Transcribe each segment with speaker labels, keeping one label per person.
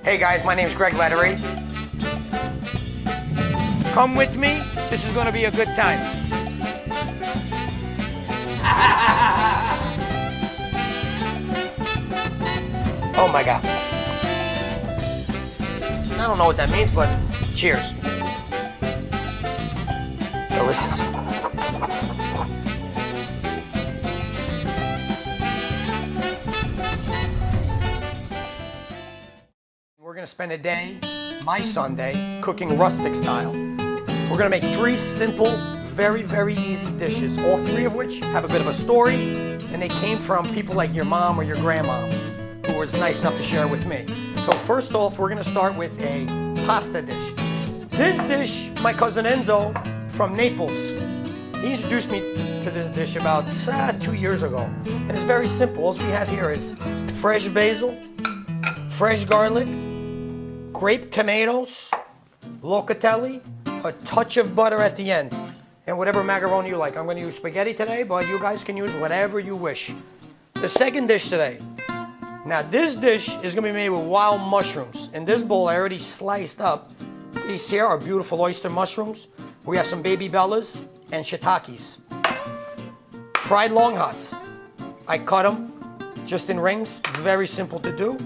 Speaker 1: Hey guys, my name's Greg Lettery. Come with me, this is gonna be a good time. Oh my God. I don't know what that means, but cheers. Delicious. We're gonna spend a day, my Sunday, cooking rustic style. We're gonna make 3 simple, very, very easy dishes, all 3 of which have a bit of a story, and they came from people like your mom or your grandma, who was nice enough to share with me. So first off, we're gonna start with a pasta dish. This dish, my cousin Enzo from Naples, he introduced me to this dish about 2 years ago. And it's very simple. All we have here is fresh basil, fresh garlic, grape tomatoes, locatelli, a touch of butter at the end, and whatever macaroni you like. I'm going to use spaghetti today, but you guys can use whatever you wish. The second dish today. Now this dish is going to be made with wild mushrooms. In this bowl I already sliced up. These here are beautiful oyster mushrooms. We have some baby bellas and shiitakes. Fried long hots. I cut them just in rings. Very simple to do.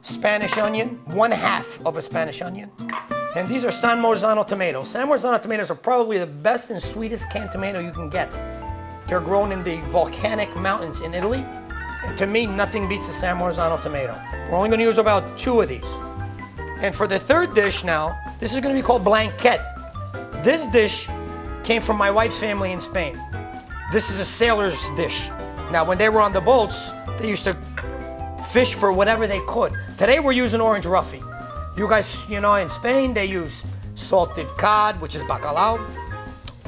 Speaker 1: Spanish onion, 1/2 of a Spanish onion. And these are San Marzano tomatoes. San Marzano tomatoes are probably the best and sweetest canned tomato you can get. They're grown in the volcanic mountains in Italy. And to me, nothing beats a San Marzano tomato. We're only going to use about 2 of these. And for the third dish now, this is going to be called blanquette. This dish came from my wife's family in Spain. This is a sailor's dish. Now, when they were on the boats, they used to fish for whatever they could. Today, we're using orange roughy. You guys, you know, in Spain, they use salted cod, which is bacalao,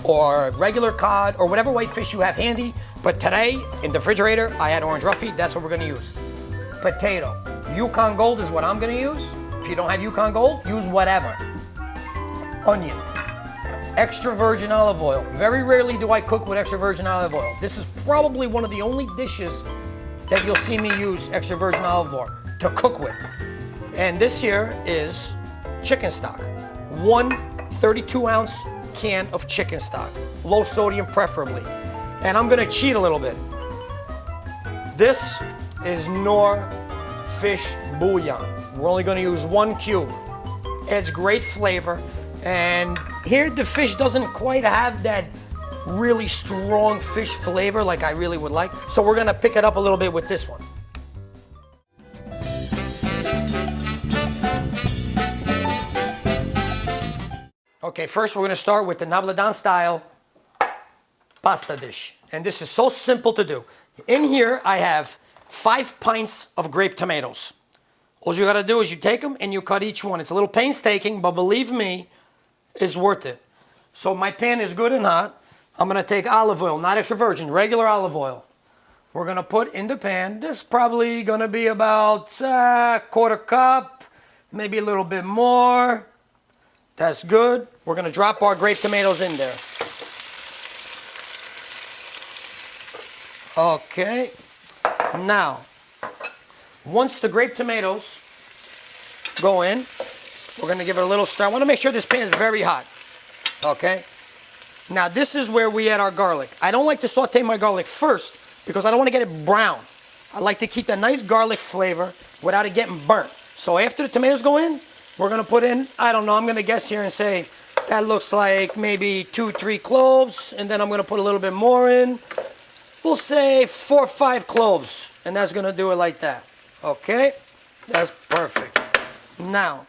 Speaker 1: or regular cod, or whatever white fish you have handy. But today, in the refrigerator, I had orange roughy. That's what we're going to use. Potato. Yukon Gold is what I'm going to use. If you don't have Yukon Gold, use whatever. Onion. Extra virgin olive oil. Very rarely do I cook with extra virgin olive oil. This is probably one of the only dishes that you'll see me use extra virgin olive oil to cook with. And this here is chicken stock. 1 32-ounce can of chicken stock. Low sodium preferably. And I'm gonna cheat a little bit. This is Knorr fish bouillon. We're only gonna use 1 cube. Adds great flavor. And here the fish doesn't quite have that really strong fish flavor like I really would like. So we're gonna pick it up a little bit with this one. Okay, first we're gonna start with the Napolitano Style Pasta dish. And this is so simple to do. In here I have 5 pints of grape tomatoes. All you gotta do is you take them and you cut each one. It's a little painstaking, but believe me, it's worth it. So my pan is good and hot. I'm gonna take olive oil, not extra virgin, regular olive oil. We're gonna put in the pan. This is probably gonna be about 1/4 cup, maybe a little bit more. That's good. We're gonna drop our grape tomatoes in there. Okay. Now, once the grape tomatoes go in, we're gonna give it a little stir. I wanna make sure this pan is very hot. Okay? Now this is where we add our garlic. I don't like to saute my garlic first because I don't want to get it brown. I like to keep that nice garlic flavor without it getting burnt. So after the tomatoes go in, we're going to put in, I don't know, I'm going to guess here and say that looks like maybe 2-3 cloves, and then I'm going to put a little bit more in. We'll say 4 or 5 cloves, and that's going to do it like that. Okay? That's perfect. Now,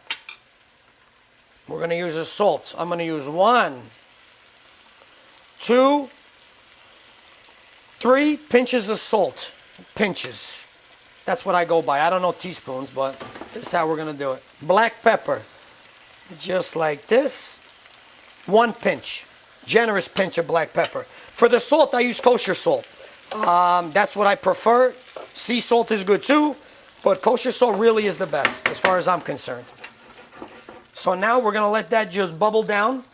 Speaker 1: we're going to use the salt. I'm going to use 1, 2, 3 pinches of salt. Pinches. That's what I go by. I don't know teaspoons, but this is how we're going to do it. Black pepper. Just like this. 1 pinch. Generous pinch of black pepper. For the salt, I use kosher salt. That's what I prefer. Sea salt is good too, but kosher salt really is the best as far as I'm concerned. So now we're going to let that just bubble down.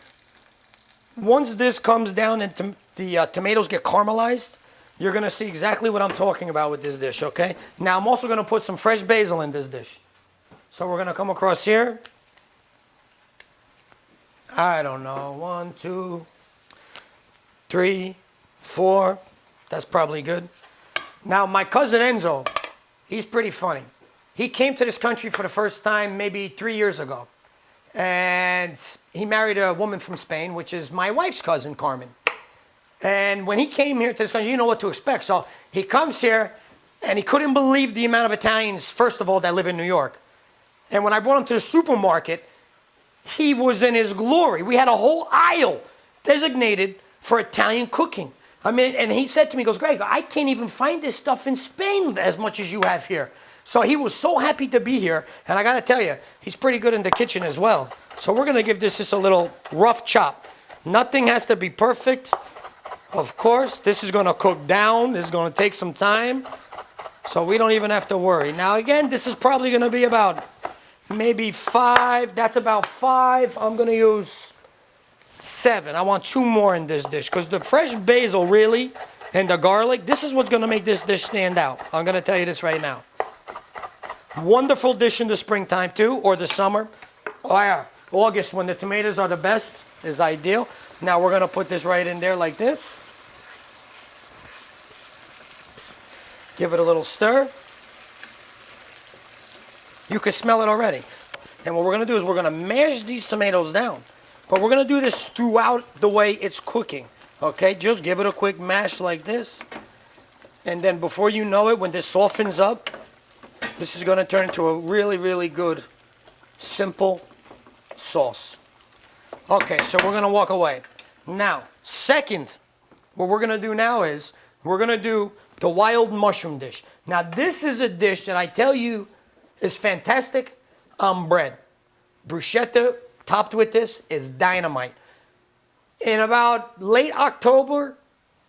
Speaker 1: Once this comes down and the tomatoes get caramelized, you're going to see exactly what I'm talking about with this dish, okay? Now I'm also going to put some fresh basil in this dish. So we're gonna come across here. I don't know, 1, 2, 3, 4. That's probably good. Now my cousin Enzo, he's pretty funny. He came to this country for the first time maybe 3 years ago. And he married a woman from Spain, which is my wife's cousin, Carmen. And when he came here to this country, you know what to expect. So he comes here, and he couldn't believe the amount of Italians, first of all, that live in New York. And when I brought him to the supermarket, he was in his glory. We had a whole aisle designated for Italian cooking. I mean, and he said to me, he goes, Greg, I can't even find this stuff in Spain as much as you have here. So he was so happy to be here. And I got to tell you, he's pretty good in the kitchen as well. So we're going to give this just a little rough chop. Nothing has to be perfect. Of course, this is going to cook down. This is going to take some time. So we don't even have to worry. Now, again, this is probably going to be about maybe 5. That's about 5. I'm going to use 7. I want 2 more in this dish because the fresh basil really and the garlic, this is what's going to make this dish stand out. I'm going to tell you this right now. Wonderful dish in the springtime too, or the summer. Oh yeah, August when the tomatoes are the best is ideal. Now we're going to put this right in there like this. Give it a little stir. You can smell it already. And what we're going to do is we're going to mash these tomatoes down. But we're going to do this throughout the way it's cooking. Okay, just give it a quick mash like this. And then before you know it, when this softens up, this is going to turn into a really, really good, simple sauce. Okay, so we're going to walk away. Now, second, what we're going to do now is we're going to do the wild mushroom dish. Now, this is a dish that I tell you is fantastic on bread. Bruschetta topped with this is dynamite. In about late October,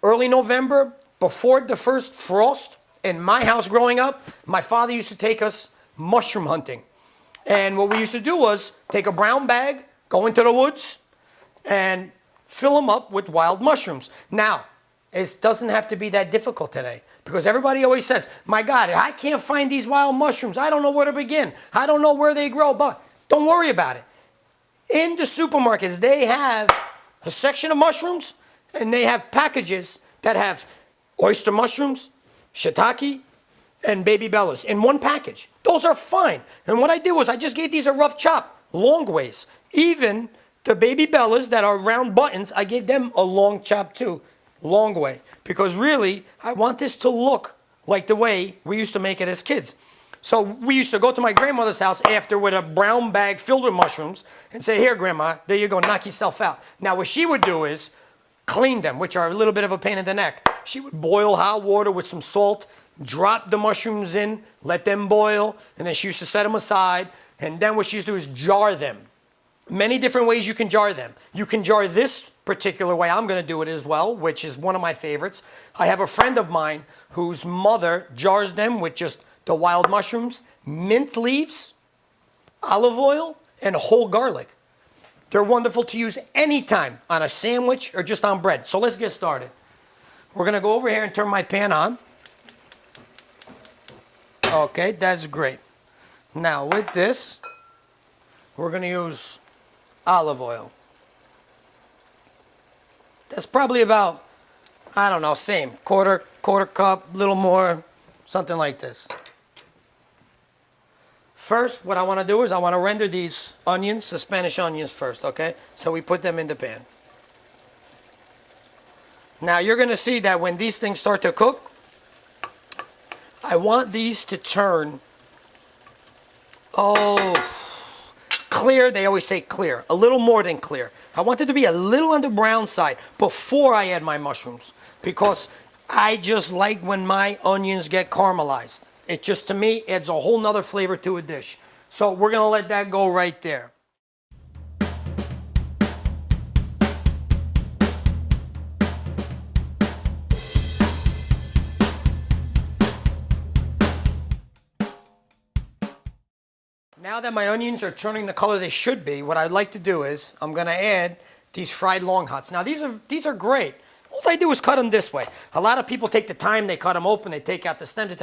Speaker 1: early November, before the first frost, in my house growing up, my father used to take us mushroom hunting. And what we used to do was take a brown bag, go into the woods, and fill them up with wild mushrooms. Now, it doesn't have to be that difficult today because everybody always says, my God, I can't find these wild mushrooms. I don't know where to begin. I don't know where they grow, but don't worry about it. In the supermarkets, they have a section of mushrooms and they have packages that have oyster mushrooms, shiitake, and baby bellas in one package. Those are fine. And what I did was I just gave these a rough chop, long ways. Even the baby bellas that are round buttons, I gave them a long chop too. Long way, because really I want this to look like the way we used to make it as kids. So we used to go to my grandmother's house after with a brown bag filled with mushrooms and say, here grandma, there you go, knock yourself out. Now what she would do is clean them, which are a little bit of a pain in the neck. She would boil hot water with some salt, drop the mushrooms in, let them boil, and then she used to set them aside, and then what she used to do is jar them. Many different ways you can jar them. You can jar this particular way. I'm going to do it as well, which is one of my favorites. I have a friend of mine whose mother jars them with just the wild mushrooms, mint leaves, olive oil, and whole garlic. They're wonderful to use anytime on a sandwich or just on bread. So let's get started. We're going to go over here and turn my pan on. Okay, that's great. Now with this, we're going to use olive oil. That's probably about, I don't know, same, quarter cup, little more, something like this. First, what I want to do is I want to render these onions, the Spanish onions first, okay? So we put them in the pan. Now you're going to see that when these things start to cook, I want these to turn, clear. They always say clear, a little more than clear. I want it to be a little on the brown side before I add my mushrooms because I just like when my onions get caramelized. It just, to me, adds a whole nother flavor to a dish. So we're going to let that go right there. Now that my onions are turning the color they should be, what I'd like to do is I'm going to add these fried long hots. Now these are great. All I do is cut them this way. A lot of people take the time, they cut them open, they take out the stems.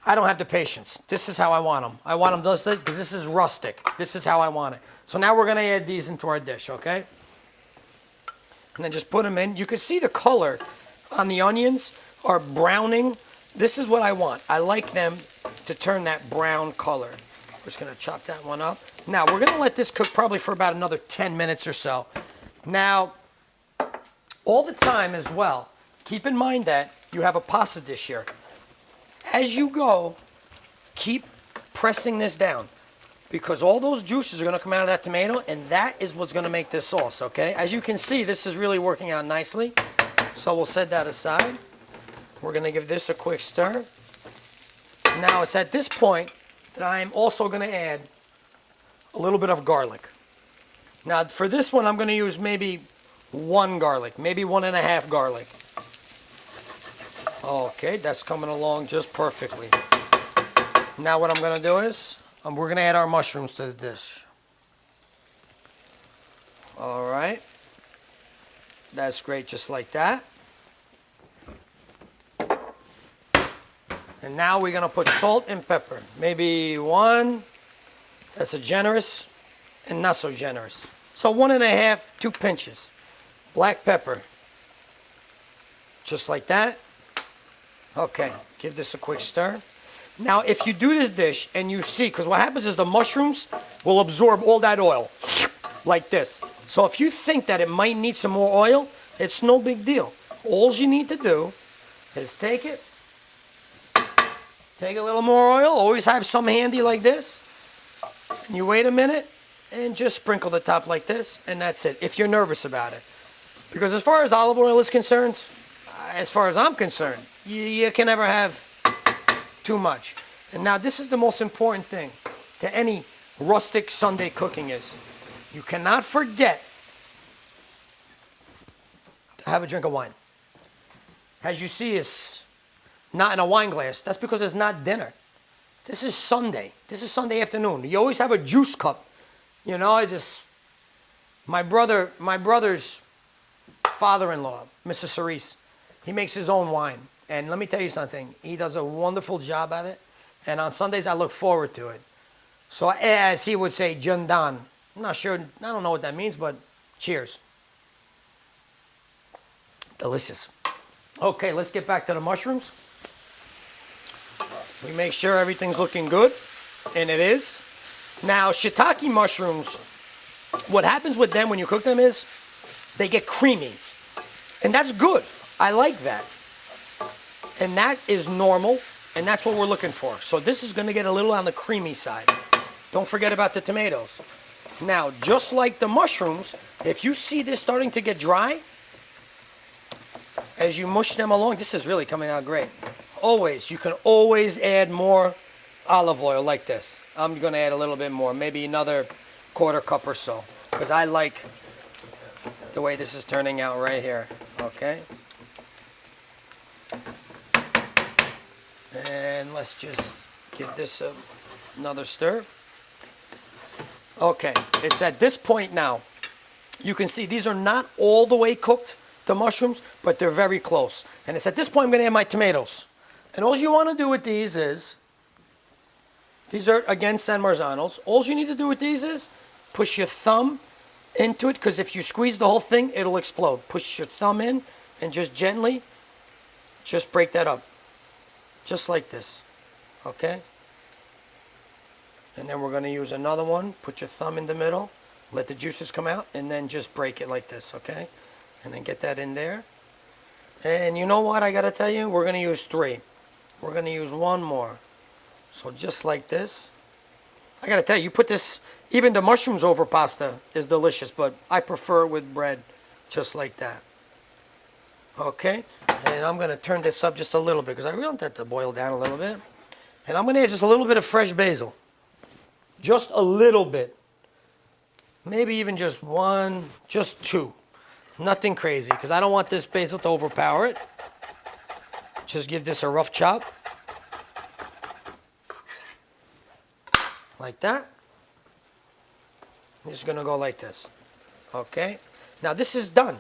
Speaker 1: I don't have the patience. This is how I want them. I want them just this because this is rustic. This is how I want it. So now we're going to add these into our dish, okay? And then just put them in. You can see the color on the onions are browning. This is what I want. I like them to turn that brown color. We're just going to chop that one up. Now, we're going to let this cook probably for about another 10 minutes or so. Now, all the time as well, keep in mind that you have a pasta dish here. As you go, keep pressing this down because all those juices are going to come out of that tomato, and that is what's going to make this sauce, okay? As you can see, this is really working out nicely. So we'll set that aside. We're going to give this a quick stir. Now it's at this point that I'm also going to add a little bit of garlic. Now for this one, I'm going to use maybe 1 garlic, maybe 1.5 garlic. Okay, that's coming along just perfectly. Now what I'm going to do is, we're going to add our mushrooms to the dish. All right. That's great, just like that. And now we're going to put salt and pepper. Maybe 1. That's a generous and not so generous. So 1.5, 2 pinches. Black pepper. Just like that. Okay, give this a quick stir. Now, if you do this dish and you see, because what happens is the mushrooms will absorb all that oil, like this. So if you think that it might need some more oil, it's no big deal. All you need to do is take it, take a little more oil, always have some handy like this, and you wait a minute and just sprinkle the top like this, and that's it, if you're nervous about it. Because as far as olive oil is concerned, as far as I'm concerned, you can never have too much. And now this is the most important thing to any rustic Sunday cooking is, you cannot forget to have a drink of wine. As you see, it's not in a wine glass. That's because it's not dinner. This is Sunday. This is Sunday afternoon. You always have a juice cup. You know, my brother's father-in-law, Mr. Cerise, he makes his own wine. And let me tell you something, he does a wonderful job at it. And on Sundays, I look forward to it. So as he would say, Jundan. I'm not sure, I don't know what that means, but cheers. Delicious. Okay, let's get back to the mushrooms. We make sure everything's looking good, and it is. Now, shiitake mushrooms, what happens with them when you cook them is they get creamy. And that's good. I like that. And that is normal, and that's what we're looking for. So this is going to get a little on the creamy side. Don't forget about the tomatoes. Now, just like the mushrooms, if you see this starting to get dry, as you mush them along, this is really coming out great. Always, you can always add more olive oil like this. I'm going to add a little bit more, maybe another 1/4 cup or so, because I like the way this is turning out right here. Okay. And let's just give this another stir. Okay, it's at this point now. You can see these are not all the way cooked, the mushrooms, but they're very close. And it's at this point I'm going to add my tomatoes. And all you want to do with these is, these are, again, San Marzanos. All you need to do with these is push your thumb into it, because if you squeeze the whole thing, it'll explode. Push your thumb in and just gently, just break that up. Just like this, okay? And then we're going to use another one. Put your thumb in the middle, let the juices come out, and then just break it like this, okay? And then get that in there. And you know what I got to tell you? We're going to use 3. We're going to use 1 more. So just like this. I got to tell you, you put this, even the mushrooms over pasta is delicious, but I prefer it with bread, just like that. Okay, and I'm going to turn this up just a little bit because I really want that to boil down a little bit. And I'm going to add just a little bit of fresh basil. Just a little bit. Maybe even just 1, just 2. Nothing crazy because I don't want this basil to overpower it. Just give this a rough chop. Like that. This is going to go like this. Okay, now this is done.